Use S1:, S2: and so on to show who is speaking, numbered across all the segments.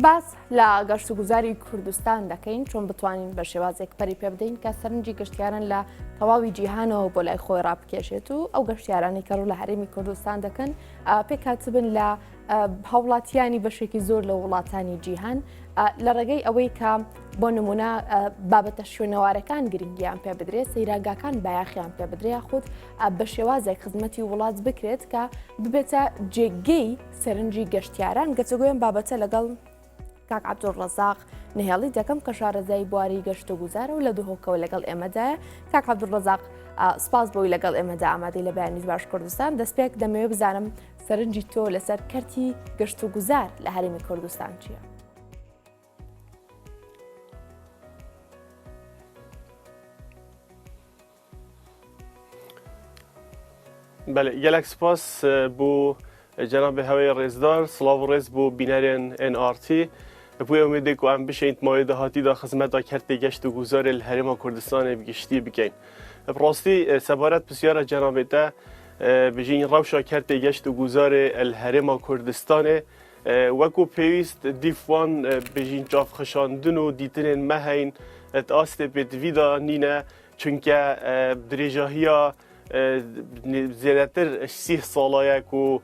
S1: باس لە گەشتوگوزاری کوردستان دەکەین چۆن بتوانین بە شێوازێک پەری پێ بدەین کە سەرنجی گەشتیاران لە تەواوی جیهانەوە بۆ لای خۆی ڕابکێشێت و ئەو گەشتیارانی کە ڕوو لە هەرێمی کوردستان دەکەن پێکاتبن لە هاوڵاتیانی بەشێکی زۆر لە وڵاتانی جیهان لە ڕێگەی ئەوەی کە بۆ نمونە بابەتە شوێنەوارەکان گرنگیان پێ بدرێت سەیراگاکان بایاخیان پێ بدرێ خودت بە شێوازێک خزمەتی وڵات بکرێت کە ببێتە جێگەی سەرنجی گەشتیاران گەچەگوۆیان بابەتە لەگەڵ کاک عەبدوڵڕەزاق نهێڵی دەکەم کە شارەزای بواری گەشت و گوزارە و لە دووهۆکەوە لەگەڵ ئێمەدایە. کاک عەبدوڵڕەزاق سپاس بۆی لەگەڵ ئێمەدا ئامادەی لە بەیانی باش کوردستان. دەستپێک دەمەوێت بزانم سەرنجی تۆ لەسەر کەرتی گەشت و گوزار لە هەرێمی کوردستان چییە؟
S2: بله gelek spas bu Cenab-ı Hevaya Rêzdar, Silav û rêz bû bînerên NRT. Bu umêdê ku em bişên mayê dehatî da xizmeta kertê geşt û guzarê li Herêma Kurdistanê bi giştî bikin. Bi rastî sebaret pisyara cenabê te bijîn rewşa kertê geşt û guzarê li Herêma Kurdistanê wekû pêwîst dîv wan bijîn çavxişandin û dîtinên me heyn et astê pêtivî da nîne çunke dirêjahiya زیاتر 30 ساله کو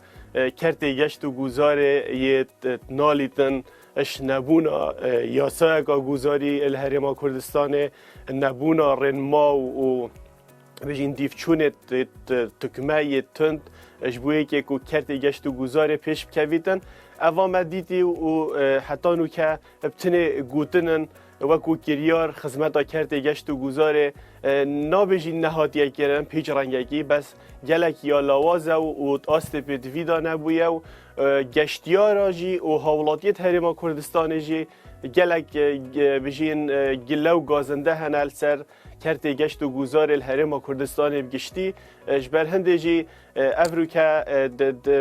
S2: کرتی گشت و گذاری یه نالیتن اش نبونا یاسا کا گذاری الهرما کردستان نبونا رنما و بجین دیفچونت تکمه تند اش بوی که کو کرتی گشت و گذاری پیش بکویتن اوام دیتی و حتی نو که بتنه گوتنن وکو کریار خدمت کرده گشت و گذاره نابجین نهادیه کردن پیچ رنگی بس گلک یا لوازه و آست پدویدا نبویه و گشتیاراجی و حولاتیت هرما کردستان جی گلک بجین گله و گازنده هنال سر کرده گشت و گذار الهرما کردستان بگشتی جبر هنده جی افرو که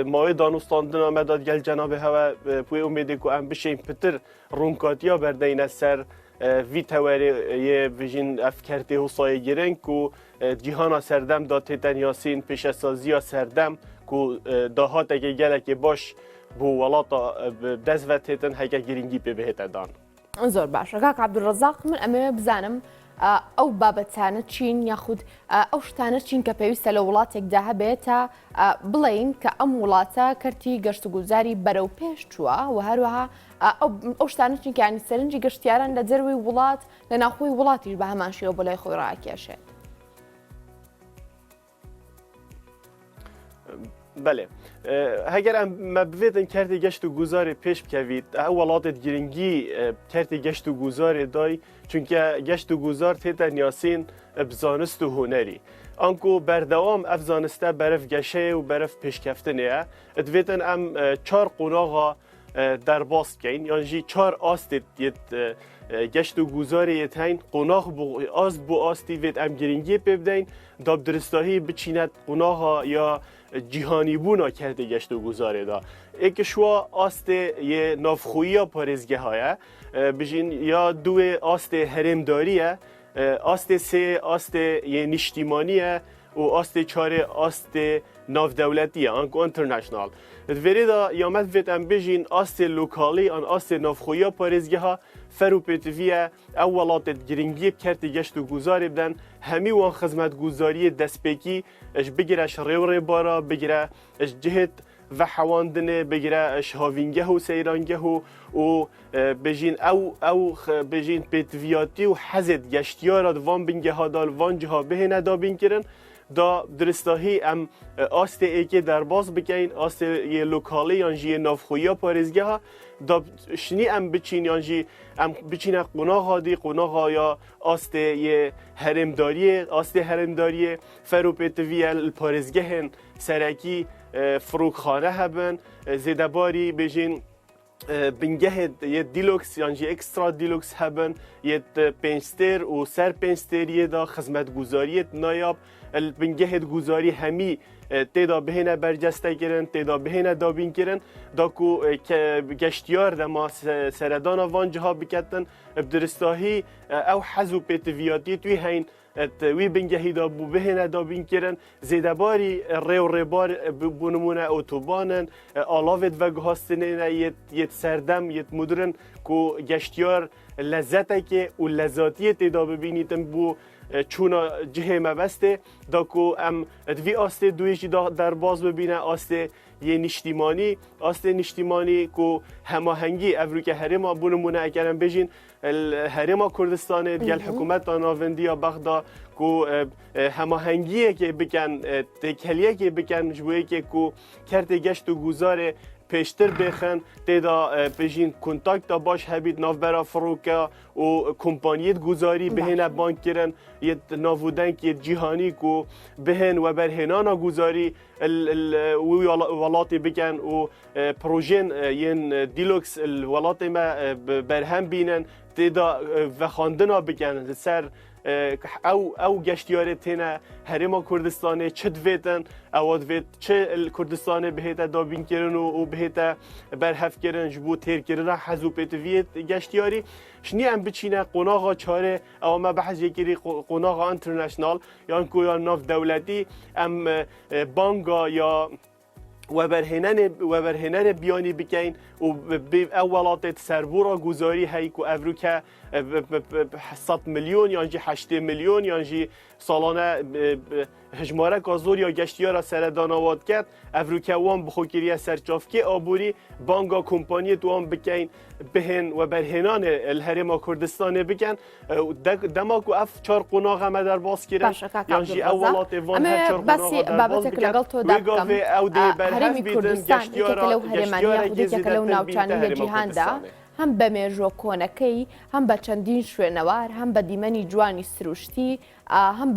S2: مای دانستاندن آمداد گل جناب هوا پوی امیده که ام بشین پتر رونکاتیا بردین سر وی توری یه ویژن افکارتی حسای گیرن که جهان سردم دادتن یاسین پیش سازی سردم که دهات اگه گله که باش بو ولاتا دزوتتن هکه گرینگی به بهت دان.
S1: زۆر باشە کاک عەبدوڵڕەزاق من ئەمەوێ بزانم ئەو بابەتانە چین یاخود ئەو شتانە چین کە پێویستە لە وڵاتێکدا هەبێت تا بڵین کە ئەم وڵاتە کەرتی گەشت و گوزاری بەرەو پێش چووە و هەروەها ئەو شتانە چین کە ینی سەرنجی گەشتیاران لە جەرەوەی وڵات لە ناوخۆی وڵاتیش بە هەمان شێوە بۆ لای خۆی ڕاکێشێت.
S2: بله اگر ما بودن کرده گشت و گذار پیش بکوید اولادت گرینگی کرده گشت و گذار دای چونکه گشت و گذار تیتا نیاسین بزانست و هنری آنکو بردوام افزانسته برف گشه و برف پیشکفتنه ادویتن ام 4 قناغا در باست کن یعنی 4 آستید گشت و گذاری یتین قناغ بو آستی وید ام گرینگی ببدین داب درستاهی بچیند قناغا یا جهانی بونا کرده گشت و گذاره دا ایک شوا آست یه نافخویی پارزگه هایه بجین یا دو آست هرمداریه آست سه آست یه نشتیمانیه و آست چهار آست ناف دولتیه آنکو انترنشنال دوری دا یامد وید ام بجین آست لوکالی آن آست نافخویی پارزگه ها فرو پیتویه اولات گرینگی کرده گشت و گذاری بدن همی وان خدمت گذاری دستپیکی اش بگیره اش ریوری بارا بگیره اش جهت و حواندنه بگیره اش هاوینگه و سیرانگه و بجین او بجین پیتویاتی و حزد گشتیارات وان بینگه ها دال وان جها به ندا بین کرن دا درستاهی ام آست ایکی در باز بکین آست یه لوکالی یعنی نافخویا پارزگه ها دا شنی ام بچین یعنی ام بچینه قناغ دی قناغ یا آست یه هرمداری فروپتویل پارزگه هن سرکی فروخانه هبن زیدباری بجین بنگه یه دیلوکس یعنی اکسترا دیلوکس هبن یه پنجستر و سر پنجستریه دا خدمت گذاریت نایاب بنگه گذاری همی تیدا بهینه برجسته کرن تیدا بهینه دابین کرن دا کو گشتیار دما سردان وان جها بکتن بدرستاهی او حزو پیتویاتی توی هین وی بنگهی دا بو بهنه دا بین کرن زیدباری ری و ریبار بونمونه اوتوبانن آلاوید و گهاستنه یت سردم یت مدرن کو گشتیار لذته که و لذاتیت دا ببینیتن بو چونا جهه مبسته دا کو ام دوی آسته دویشی در باز ببینه آسته یه نشتیمانی کو هماهنگی افرو که هرما بونمونه اکرم بجین هرما کردستان دیگل حکومت ناوندی یا بغدا کو هماهنگیه که بکن تکلیه که بکن جویه که کو کرد گشت و گذاره پیشتر بخن تدا بجین کنتاکت باش هبید نافبرا فروکا و کمپانیت گذاری بهن بانک کرن یه نافودنک یه جهانی کو بهن و برهنانا گذاری ولاتی بکن و پروژن ین دیلوکس ولاتی ما برهم بینن تدا و خواندنا بکن سر او گشتیاره تینه هرما کردستانه چه دویتن او دویت چه کردستانه بهیتا دابین کرن و بهیتا برهف کرن جبو تیر کرن حزو پیتویت گشتیاری شنی ام بچینه قناغا چاره او ما بحث یکیری قناغا انترنشنال یا انکو یا ناف دولتی ام بانگا یا وبرهنان بیانی بکن و اولات سربورا گذاری هایی که افروکه 100 میلیون یا 8 میلیون یا سالانه هجماره کازور یا گشتیارا سردانواد کرد افروکه وام بخوکیری سرچافکی آبوری بانگا کمپانی دوام بکن بهن و برهنان الهرما کردستان بکن دما کو اف چار قناغ ما در باز کرد یعنی اولات وان هر چار قناغ در باز بکن او دی
S1: هرمی کردستان کلو هرمانیا خودی کلو ناوچانی جیهاندا هم بە مێژۆ کۆنەکەی هەم بە چەندین شوێنەوار هەم بە دیمەنی جوانی سروشتی هەم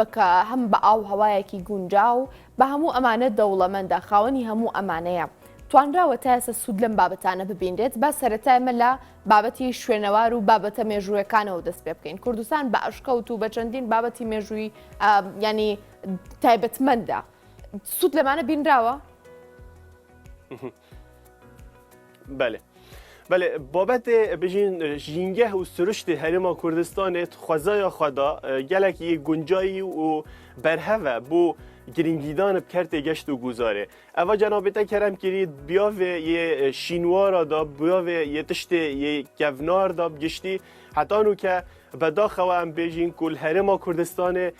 S1: بە ئاو هەوایەکی گونجاو بە هەموو ئەمانە دەوڵەمەندە خاوەنی هەموو ئەمانەیە توانراوە تا ئێستا سوود لەم بابەتانە ببینرێت با سەرەتا ئێمە لە بابەتی شوێنەوار و بابەتە مێژوویەکانەوە دەست پێ بکەین کوردستان بە ئەشکەوت و بە چەندین بابەتی مێژووی ینی تایبەتمەندە سوود لەمانە بینراوە؟
S2: بله بابت بجین جینگه و سرشت هرما کردستان خوزای خدا گلکی گنجایی و برهوه بو گرینگیدان بکرت گشت و گذاره اوا جنابتا کرم کرید بیاوه یه شینوارا دا بیاوه یه تشت یه گونار دا بگشتی حتی نو که بداخوه هم بیجین کل هرما کردستان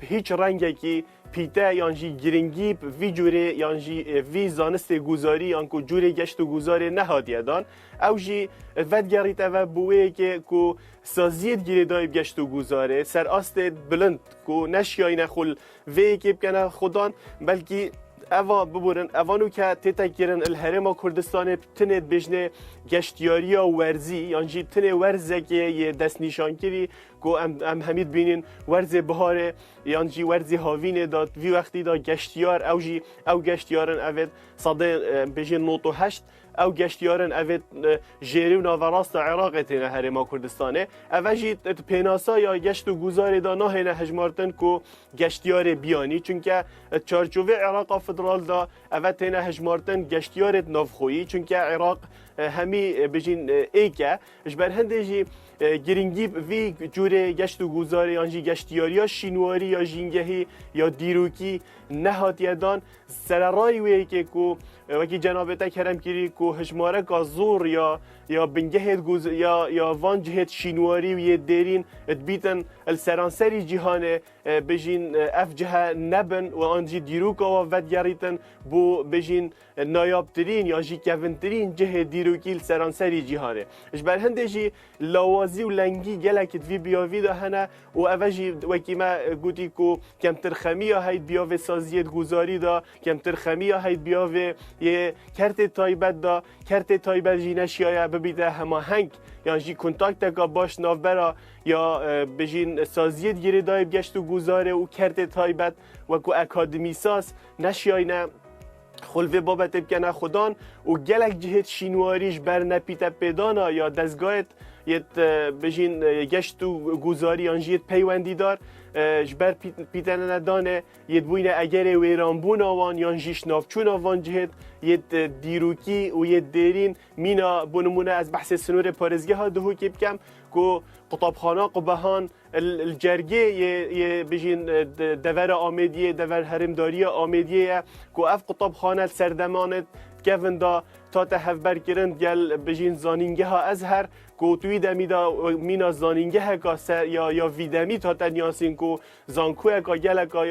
S2: هیچ رنگی که پیته یانجی گرینگی وی جوره یانجی وی زانست گذاری یانکو جوره گشت و گذاره نهادیه دان او جی ودگریت و بوه که کو سازیت گیره دای گشت و گذاره سر آست بلند کو نشیای نخول وی که بکنه خودان بلکه اوا ببورن اوانو که تیتا گیرن الهرما کردستان تنید بجنه گشتیاری و ورزی یعنی تنه ورزه که یه دست نشان کری کو ام همید بینین ورز بهاره یعنی ورز هاوینه داد وی وقتی دا گشتیار او گشتیارن اوید صده بجن نوتو هشت او گشتیارن اوید جیری و ناوراست عراق تینه هرما کردستانه اوجی پیناسا یا گشت و گذار دا نه هجمارتن کو گشتیار بیانی چونکه چارچوبه عراق فدرال دا اوید تینه هجمارتن گشتیار نافخویی چونکه عراق همی بجین ایکه اجبر هندجی گرینگی وی جوره گشت و گذاره یعنی گشتیاری یا شینواری یا جینگهی یا دیروکی نهاتیه دان سررای وی که کو وکی جنابتا کرم کری کو هجماره کا زور یا بنگهت گوز یا وان جهت شینواری و یه دیرین ادبیتن السرانسری جهانه بجین افجه نبن و آنجی دیروکا و ودگریتن بو بجین نایابترین یا جی کونترین جه دیروکی السرانسری جهانه اجبر هندجی لوازی و لنگی گلکت وی بیاوی ده هنه و اوجی وکی ما گوتی کو کم ترخمی هاید بیاوی سازیت گذاری دا کم ترخمی هاید بیاوی یه کرت تایبت دا کرت تایبت جی نشیایه ببیده همه هنگ یعنی جی کنتاکت که باش نافبرا یا بجین سازیت گیری دایب گشت و گذاره و کرت تایبت وکو اکادمی ساز نشیاینه خلوه بابت بکنه خودان و گلک جهت شینواریش بر نپیت پیدانا یا دستگاهت یت بجین گشت و گذاری آنجیت پیوندی دار جبر پیتن ندانه ید بوین اگر ویران بون آوان یا جیش نافچون آوان جهد ید دیروکی و ید دیرین مینا بونمونه از بحث سنور پارزگی ها دهو که بکم که قطابخانه قبهان الجرگه ی بجین دور آمیدیه دور حرمداری آمیدیه که اف قطابخانه سردمانت کفن دا تا تهفبر کرند گل بجین زانینگه ها ازهر کو توی دمی دا مینا زانینگه کا یا ویدمی تا تنیاسین کو زانکو کا گل کا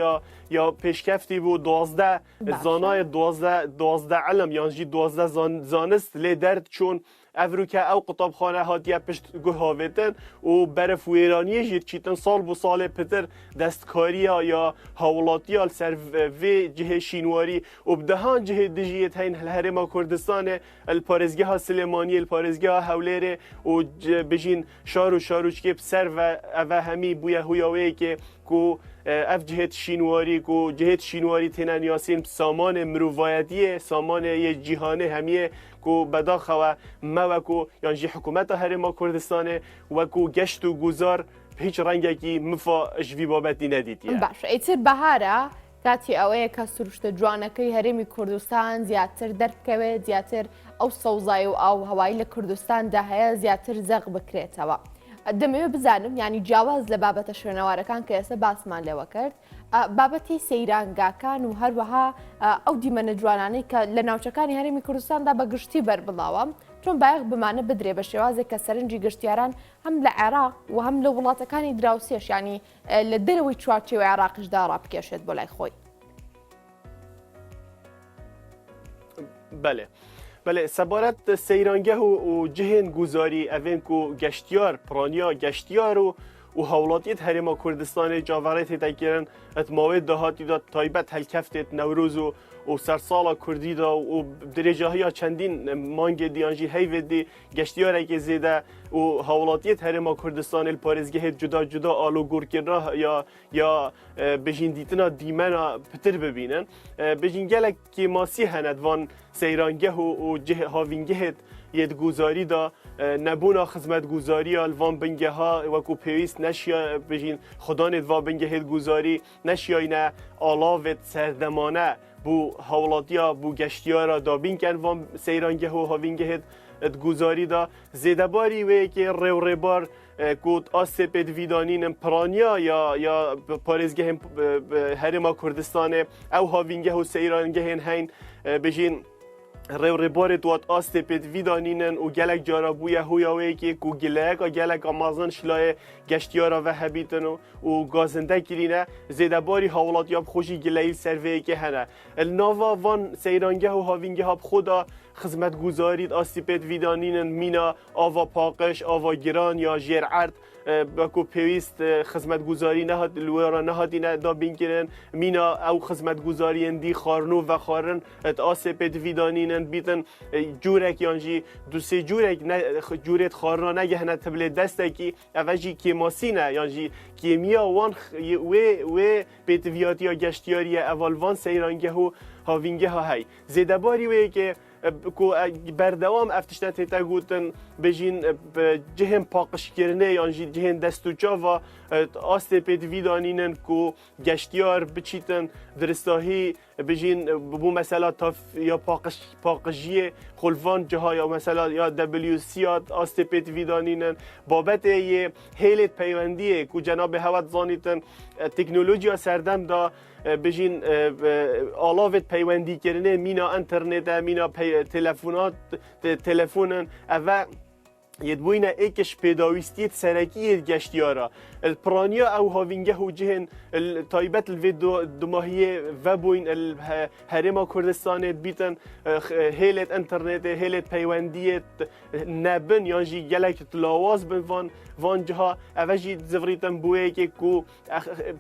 S2: یا پیشکفتی بو 12 زانای 12 علم یعنی 12 زانست لی درد چون افریقا او قطابخانه هاتیه پشت گوهاویتن و برف ویرانی جید چیتن سال بو سال پتر دستکاریا یا هاولاتیا سر وی جهه شینواری و بدهان جهه دیجیت هین الهرم کردستان الپارزگه ها سلیمانی الپارزگه ها حولیره و بجین شاروچ که سر و همی بویا هویاوی که کو اف جهت شینواری کو جهت شینواری تنن یاسین سامان مروایتیه سامان یه جهانه همیه کو بداخو ما کو یعنی حکومت هرم کردستان و کو گشت و گذار هیچ رنگی مفا جوی بابتی ندیدیه
S1: باشه ایتر بهاره کاتی اوه که سروشت جوانکی هرمی کردستان زیاتر درکوه زیاتر او سوزای و او هوایی لکردستان ده زیاتر زغ بکریت هوا دەمەوێت بزانم ینی جیاواز لە بابەتە شوێنەوارەکان کە ئێستا باسمان لێوە کرد بابەتی سەیرانگاکان و هەروەها ئەو دیمەنە جوانانەی کە لە ناوچەکانی هەرێمی کوردستاندا بە گشتی بەربڵاوە چۆن بایەق بمانە بدرێ بە شێوازێک کە سەرنجی گشتیاران هەم لە عێراق و هەم لە وڵاتەکانی دراوسێش ینی لە دەرەوەی چوارچێوەی عێراقیشدا ڕابکێشێت بۆ لای خۆی.
S2: بله سبارت سیرانگه و جهن گذاری اوین کو گشتیار پرانیا گشتیار و هولاتیت هرما کردستان جاورت تکیرن اتماوی دهاتی دا تایبت هلکفتت نوروز و سرسالا کردی دا و درجه های چندین مانگ دیانجی هیو دی گشتیار که زیده و هولاتیت هرما کردستان الپارزگه جدا آلو گور کرنا یا بجین دیتنا دیمنا پتر ببینن بجین گلک که ماسی هند وان سیرانگه و جه هاوینگه ید گذاری دا نبونا خدمت گذاری الوان بنگه ها و کو پیوست نشیا بجین خدا ندوا بنگه هد گذاری نشیا اینا آلاوت سردمانه بو حولاتیا بو گشتیارا دا بین کن وان سیرانگه و هاوینگه هد گذاری دا زیدباری وی که رو بار کود آسپد ویدانین پرانیا یا پارزگه هرما کردستان او هاوینگه و سیرانگه هین بجین رو بار دوات آسپد ویدانینن و گلک جارابوی هویاوی که کو گلک و گلک آمازن شلای گشتیارا و هبیتن و گازنده کرینه زیده باری حولات یاب خوشی گلایل سروی که هنه الناوا وان سیرانگه و هاوینگه ها خدا خدمت گذارید آسپد ویدانینن مینا آوا پاقش آوا گران یا جرعرد باکو پیوست خدمت گذاری نهاد لورا نهادی دا بینکرن مینا او خدمت گذاری اندی خارنو و خارن ات آسپد ویدانینن بیتن جورک یانجی دو سه جورت خارنا نگهنه تبل دستکی اوجی کیماسینه یانجی کیمیا وان و پیتویاتی یا گشتیاری اول وان سیرانگه و هاوینگه ها هی زیدباری وی که کو بردوام افتشتن تیتا گوتن بجین جهن پاقش کرنه یا جهن دستوچا و آستپید ویدانینن کو گشتیار بچیتن درستاهی بجین بو مثلا یا پاقشی خلفان جاها یا مثلا یا WC آستپید ویدانینن بابت یه هیلت پیوندیه کو جناب هوت زانیتن تکنولوژیا سردم دا بجین آلاوت پیوندی کرنه مینا انترنت مینا تلفونات تلفونن و یدبوینه ایکش پیداویستیت سرکیه گشتیارا الپرانیا او هاوینگه و جهن تایبت الویدو دماهیه و بوین هرما کردستان بیتن هیلت انترنت هیلت پیوندیت نبن یانجی گلک تلاواز بن وان جها اوجی زفریتن بویه که کو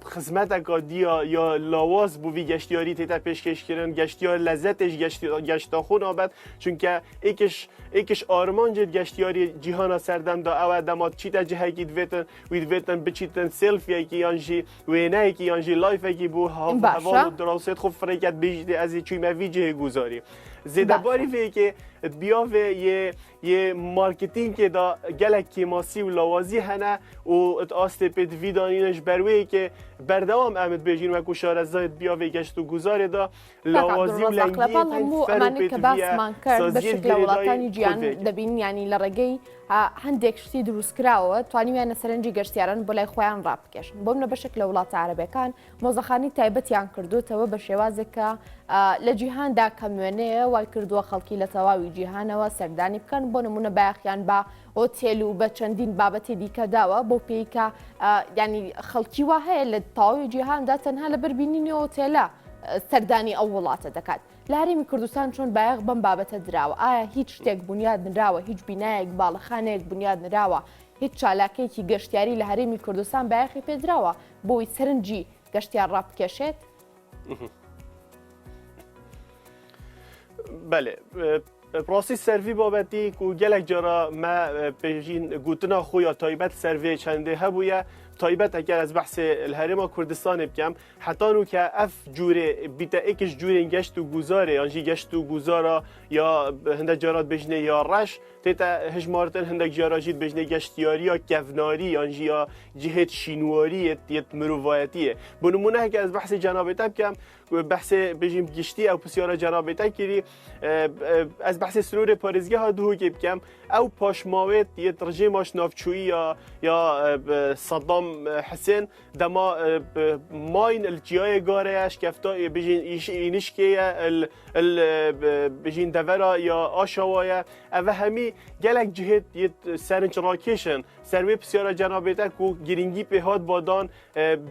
S2: خدمت اکادیا یا لاواز بوی گشتیاری تیتا پیشکش کردن گشتیار لذتش گشتا خون آبد چون که ایکش آرمان جد گشتیاری جهان سردم دا او دمات چی تا جهه کی دویتن بچیتن سلفی کی یانجی وینه کی یانجی لایف کی بو هوا دراست خوب فریکت بیجده از چی ما ویجه گذاری زیده باری وی که بیا و یه مارکتینگ دا گلک کیماسی و لوازی هنه و اتاسته پید ویدانینش بروی که بردوام امد بیجین و کشار از زاید بیا و گشت و گذاره دا لوازی و لنگی
S1: فرو پید ویا سازیر گریدای جیان دبین یعنی لرگی هندێک شتی دروستکراوە توانیویانە سەرنجی گەشتیاران بۆ لای خۆیان ڕابکێشن بۆم لە بەشێک لە وڵاتە عەرەبیەکان مۆزەخانی تایبەتیان کردوتەوە بە شێوازێک کە لە جیهاندا کە نوێنەیە وای کردووە خەڵکی لە تەواوی جیهانەوە سەردانی بکەن بۆ نمونە بایەخیان بە ئۆتێل و بە چەندین بابەتی دیکە داوە بۆ پێی کە ینی خەڵکی وا هەیە لە تەواوی جیهاندا تەنها لە بەربینینی ئۆتێلە سەردانی ئەو وڵاتە دەکات. لە هەرێمی کوردستان چۆن بایەخ بەم بابەتە دراوە ئایا هیچ شتێک بنیاد نراوە هیچ بینایەک باڵەخانەیەک بنیاد نراوە هیچ چالاکەیەکی گەشتیاری لە هەرێمی کوردستان بایەخی پێدراوە بۆی سەرنجی گەشتیار ڕابکێشێت؟
S2: بله پرۆسی سەروی بابەتی و gelek جارا me pêjîn gotina xwe ya taybet servê çendê hebûye taybet eger ez behsê li Herêma Kurdistanê bikim hetan û ke ev cûrê bîte êkiş cûrên geşt û guzarê yan jî geşt û guzara ya hindek carat bêjinê ya reş tête hejmartin hindek jara jî bêjinê geştiyariya kevnarî yan jî ya cihêt şînwarî yê mirovayetiyê bi nimûne heke ez behsê cenabê te bikim behsê bêjîm giştî ew pisyara cenabê te kirî ez behsê sirorê parêzgeha duhokê bikim ew paşmawêt yê rejêma navçûyî ya Saddam Hüseyin dema mayên li ciyayê garê şkefta bêjîn înişkê bêjîn devera ya aşawa ye ev hemî gelek cihêt yê serenc rakêşin ser wê pisyara cenabê te ku giringî pê hat badan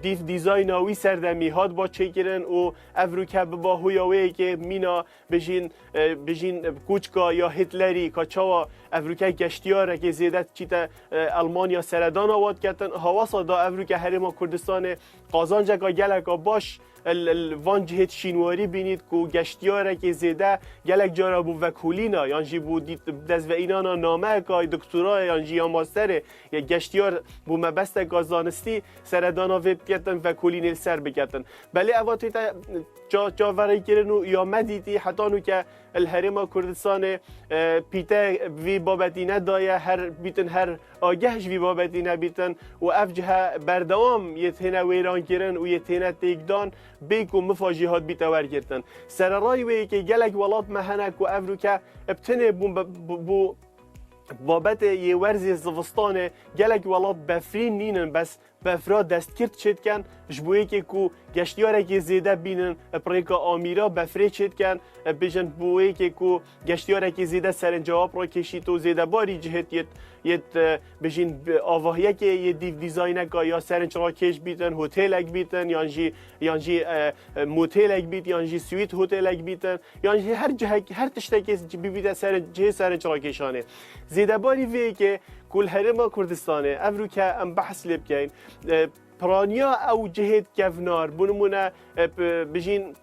S2: dîv dîzayna wî serdemî hat ba çêkirin û ev rûke biba hûya wê yekê mîna bêjîn kûçka ya Hitlerî ka çawa ev rûke geştiyarekê zêde çîte Almanya seredana wat ketin hawasa da ev rûke Herêma Kurdistanê qazanceka geleka baş van cihêt şînwarî bînît ku geştiyarekê zêde gelek cara bû vekulîna yan jî bû dezveînana nameyeka doktorayê yan jî ya masterê ya geştiyar bû mebesteka zanistî seredana vê biketin vekulînê li ser biketin belê eva tête caverêkirin û ya me dîtî hetan û ke li Herêma Kurdistanê pîte vî babetî nedaye her bîtin her ageh ji vî babetî nebîtin û ev cihe berdewam yê têne wêrankirin û yê têne têkdan bê ku mifa jî hat bîte wergirtin sererayê wê yekê gelek welat me hene ku ev rûke ebtinê bû babetê yê werzê zivistanê gelek welat befrîn nînin bes befra destkirt çêtken ji bo yekê ku geştiyarekê zêde bînin pirêka amîra befrê çêtken bêjin bo yekê ku geştiyarekê zêde serencewab rakêşît û zêdebarî cihêt yê bêjin avahiyekê yê dîv dîzayneka ya serenc rakêş bîtin hotelek bîtin yan jî motelek bît yan jî swît hotelek bîtin yan jî her tiştekê bîbîte cihê serenc rakêşanê zêdebarî vê yekê ku li Herêma Kurdistanê ev rûke em behs lê bikeyn piraniya ew cihêt kevnar bû nimûne bijîn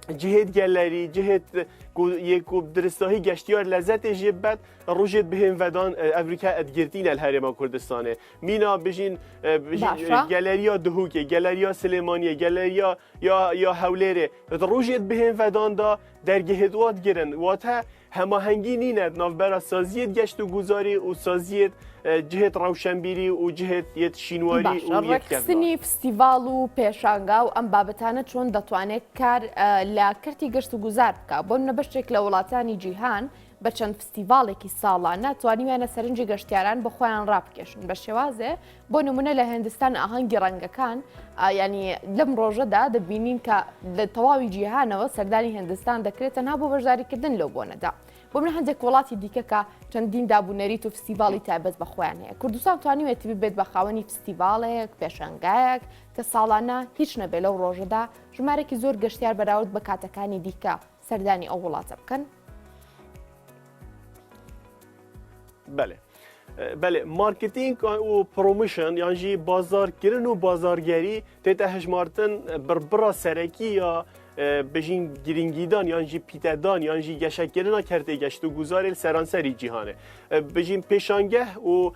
S2: cihêt gelerî cihêt yê ku diristahî geştiyar lezetê jê bed rojê bihên vedan ev rûke edgirtîne li Herêma Kurdistanê mîna bijîn geleriya Duhokê geleriya Silêmaniyê geleriya ya Hewlêrê rojê bihên vedan da dergehê wat girin wate hemahengî nîne navbera saziyet geşt û guzarî û saziyet cihêt rewşenbîrî û cihêt yê şînwarî û
S1: ڕێکخستنی فستیڤاڵ و پێشانگا و ئەم بابەتانە چۆن دەتوانێت کار لە کەرتی گەشت و گوزار بکە بۆ نە بەشێک لە وڵاتانی جیهان بە چەند فستیڤاڵێکی ساڵانە توانیویانە سەرنجی گەشتیاران بە خۆیان ڕابکێشن بە شێوازێ بۆ نمونە لە هێندستان ئاهەنگی ڕەنگەکان ینی لەم ڕۆژەدا دەبینین کە لە تەواوی جیهانەوە سەردانی هێندستان دەکرێت تەنها بۆ بەشداریکردن لەو بۆنەدا بۆ منە هەندێک وڵاتی دیکە کە چەندین دابوونەریت و فستیڤاڵی تایبەت بە خۆیان هەیە کوردستان توانیوێت بێت بە خاوەنی فستیڤاڵێک پێشەنگایەک کە ساڵانە هیچ نەبێ لەو ڕۆژەدا ژمارێکی زۆر گەشتیار بەراورد بە کاتەکانی دیکە سەردانی ئەو وڵاتە بکەن
S2: بله مارکتینگ و پروموشن یعنی بازارکردن و بازارگری تیت هجمارتن بربرا سرکی یا بجین گرینگیدان یان جی پیتدان یان جی گشکرنا کرده گشت و گذار سرانسری جهانه بجین پیشانگه و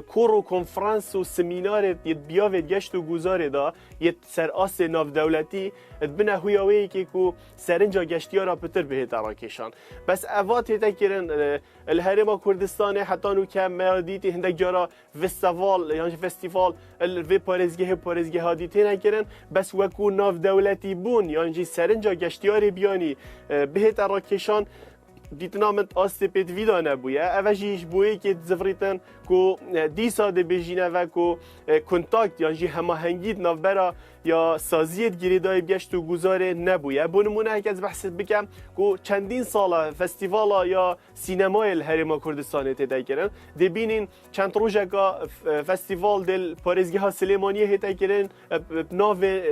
S2: کور و کنفرانس و سمینار یه بیاوید گشت و گذار دا یه سر آس ناف دولتی بنا هویاوی که کو سرنجا گشتیا را پتر به تراکشان بس اوات تکرن الهرم کردستان حتی نو که میادیتی هندک جارا فستیوال یعنی فستیوال الوی پارزگه هادیتی نکرن بس وکو ناف دولتی بون یعنی سرنجا گشتیاری بیانی به تراکشان دیتنامت آسته پید ویدا نبویه اوشیش بویه که زفریتن کو دیسا ده بجینه و کو کنتاکت یعنی هماهنگیت نافبرا یا سازیت گریدای گشت و گذاره نبویه بونمونه هک از بحث بکم کو چندین ساله فستیوالا یا سینمای الهرم کردستان تدا کرن دبینین چند روزکا فستیوال دل پارزگاه سلیمانیه هتا کرن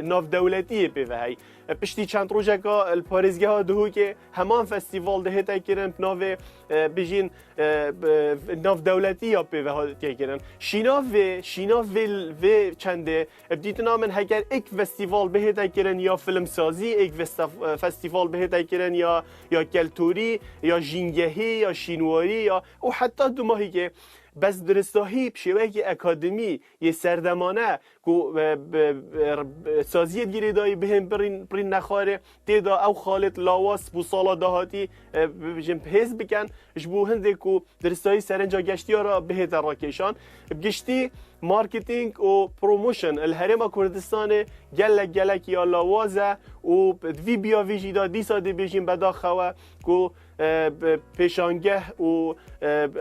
S2: ناف دولتیه پیوهی پشتی چند روزکا الپارزگاه دهو که همان فستیوال ده هتا کرن ناف بجین ناف دولتی یا پیوه کرن شینا و چنده بدیت نامن هگر ایک فستیوال به هتا کرن یا فیلم سازی ایک فستیوال به هتا کرن یا کلتوری یا جینگهی یا شینواری یا او حتی دو ماهی که بس درستاهی بشوه که اکادمی یه سردمانه که سازیت گیری دایی بهم برین نخاره تیدا او خالت لاواس بو سالا دهاتی بجم پهز بکن جبو هنده که درستاهی سرنجا گشتی را به تراکشان بگشتی مارکتینگ و پروموشن الهرم کردستان گلک یا لاوازه و وی بیا ویجی دا دیسا دی بیجیم بداخوه که پیشانگه و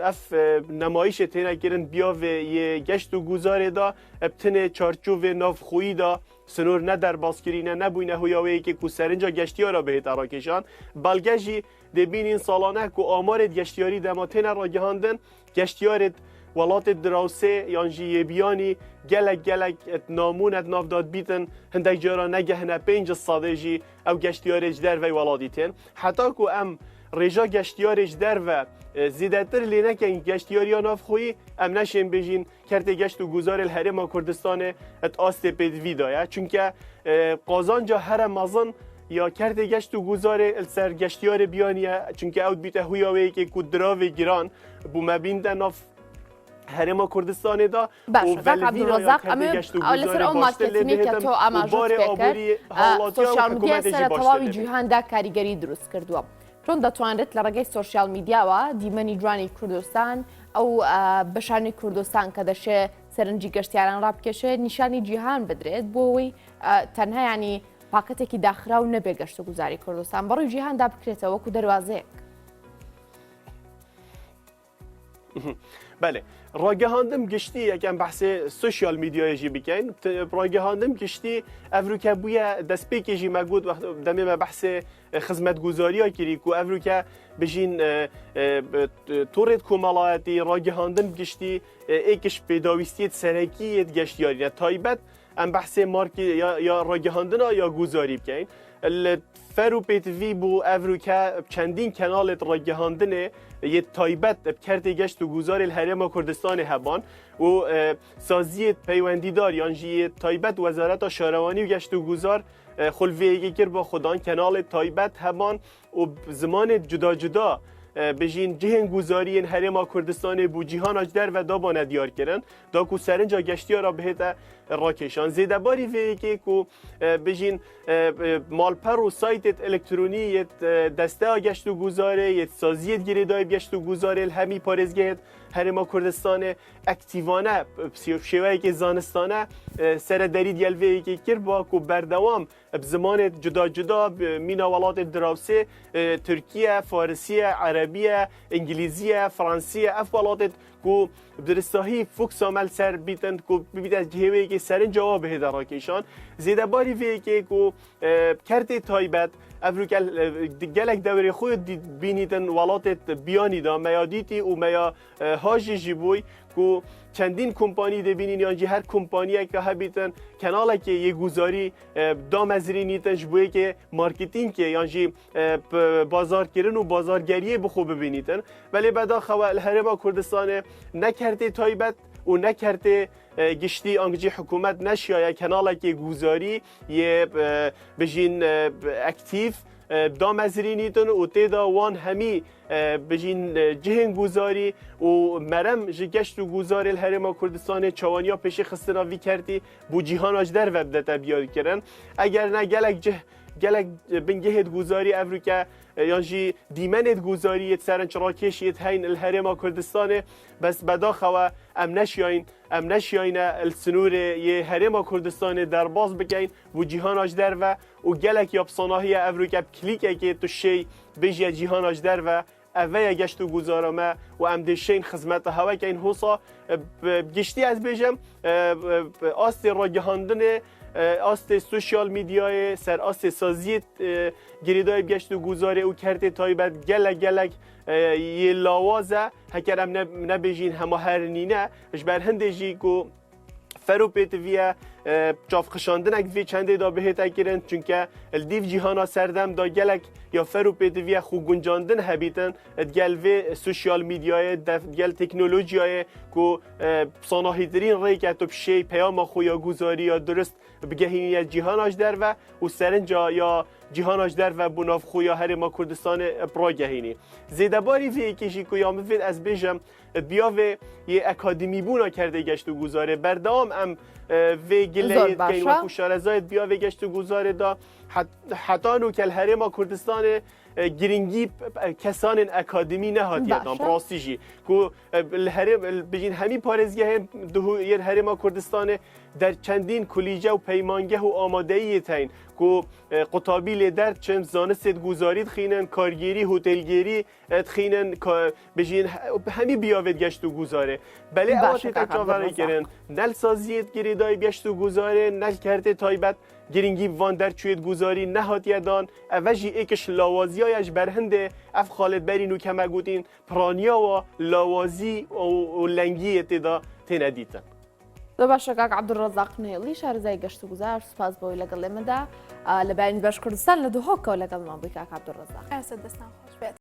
S2: اف نمایش تینه کرن بیا و یه گشت و گذاره دا ابتنه چارچوب ناف خویی دا سنور نه در باسکرینه نبوینه هویاوی که کو سرنجا گشتی را به تراکشان بلگجی دبینین سالانه که آمارت گشتیاری دماتین را گهاندن گشتیارت ولات دراوسه یانجی یه بیانی گلک نامونت ناف داد بیتن هندک جارا نگهنه 5 ساده جی او گشتیارش در وی ولادیتن حتی که ام رجا گشتیارش در و زیادتر لینه که گشتیاری ناف خویی ام نشیم بجین کرده گشت و گذار الهرم کردستان ات آسته پید ویدایه چونکه قازانجا هر مزن یا کرده گشت و گذار السر گشتیار بیانیه چونکه اوت بیته هویاوی که کدراوی گران بو مبینده ناف هرم کردستان دا
S1: باشه فقط عبدالرزاق اما لسر اون مارکتینی که تو اما جوت فکر سوشال میدیا سر تواوی جیهان دا کاریگری درست کردوام چون دەتوانرێت لە ڕێگەی سوۆسیال میدیاوە دیمەنی جوانی کوردستان ئەو بەشانی کوردستان کە دەشێ سەرنجی گەشتیاران ڕابکێشێ نیشانی جیهان بدرێت بۆ ئەوەی تەنها ینی پاکەتێکی داخراو نەبێ گەشت و گوزاری کوردستان بەڕووی جیهاندا بکرێتەوە وەکو دەواازەیەک.
S2: بله راگهاندم گشتی یکم بحث سوشیال میدیای جی بکن راگهاندم گشتی افریقا بویا دسپیکی جی مگود وقت دمی ما بحث خدمت گزاری ها کری کو افریقا بجین تورت کمالاتی راگهاندم گشتی ایکش پیداویستیت سرکیت گشتیاری تایبت ام بحث مارکی یا راگهاندنا یا گزاری بکن فرو پیت وی بو افریقا چندین کانالت راگهاندنه یه تایبت بکرده گشت و گذار الهرم کردستان هبان و سازیت پیوندیدار یعنی تایبت وزارت شهروانی و گشت و گذار خلویگی کر با خودان کانال تایبت هبان و زمان جدا جدا بجین جهن گذاری الهرم کردستان بو جهان اجدر و دابانه دیار کردن دا کو سرنجا گشتی را بهت راکشان زیده باری وی که کو بجین مالپر و سایت الکترونی دسته گشت و گذاره یه سازیت گریدای گشت و گذاره همی پارزگهت هرما کردستان اکتیوانه شیوهی که زانستانه سر دری دیلوی که کر با کو بردوام بزمان جدا جدا مینا ولات دراوسه ترکیه فارسیه عربیه انگلیزیه فرانسیه اف ولات کو درستاهی فوکس عمل سر بیتن کو بیت جهوی که سرن جواب هدا راکشان زیده باری وی که کو کرت تایبت افریقا گلک دوره خود بینیدن ولات بیانی دا میادیتی و میا هاجی جیبوی کو چندین کمپانی دبینین یا هر کمپانی که هبیتن کانال که یه گزاری دام ازری نیتن جبوی که مارکتینگ که یعنی بازار کردن و بازارگریه بخو ببینیدن ولی بعدا خوا الهرم کردستان نکرده تایبت و نکرده گشتی آنگجی حکومت نشیایه کناله که گوزاری یه بجین اکتیف دام ازرینیتون و تیدا وان همی بجین جهن گوزاری و مرم جگشت و گوزاری الهرم کردستان چوانیا پیش خستناوی کردی بو جیهان اجدر و بدتا بیاد کردن اگر نه گلک بنگهد گوزاری افریقا یانجی دیمند گوزاری سرن چراکشیت هین الهرم کردستان بس بداخوا ام نشیاین السنور یه هرم کردستان در باز بکین و جیهان اجدر و گلک یاب صناهی افریقا کلیک که تو شی بجی جیهان اجدر و اوه گشت و گذارمه و ام دشین خدمت هوا که این حوصا گشتی از بیجم آست را گهاندن آست سوشیال میدیای سر آست سازیت گریدای گشت و گذاره و کرده تایبت گلک یه لاوازه هکرم نبیجین همه هر نینه اش بر هنده جی گو فرو پیت ویا جاف خشاندن اگه چنده دا بهت اگرن چونکه الدیو جهانا سردم دا گلک یا فرو پیت ویا خو گنجاندن هبیتن گل و سوشیال میدیای گل تکنولوژیای کو صناعی ترین ری که تو بشی پیام خو یا گزاری یا درست بگهینی جهاناش در و سرنجا یا جهاناش در و بناف خو یا هر ما کردستان پراگهینی زیده باری وی کشی کو یا مفید از بیجم بیاوه یه اکادمی بونا کرده گشت و گذاره بردام ام وی گله کین و خوشارزاید بیاوه گشت و گذاره دا حتی نو کل هرما کردستان گرینگی کسان اکادمی نهاد یادم پراستیجی کو الهرم بجین همی پارزگه یر هرما کردستان در چندین کلیجه و پیمانگه و آمادهی تین کو قطابی در چند زانست گذارید خینن کارگیری هتلگیری خینن بجین همی بیاوید گشت و گذاره بله آتی تکاوری کرن نل سازیت گریدای گشت و گذاره نل کرده تایبت گرینگی وان در چوید گذاری نهاد یدان اوجی ایکش لاوازیایش برهنده اف خالد برینو کما گوتین پرانیا و لاوازی و لنگی اتدا تندیتن
S1: دو باشه کاک عبدالرزاق نیلی شارزای گشت و گذار سپاس بوی لگل مده لبین باش کردستان لدو هاکا لگل ما بی کاک عبدالرزاق
S3: اسد دستان خوش بید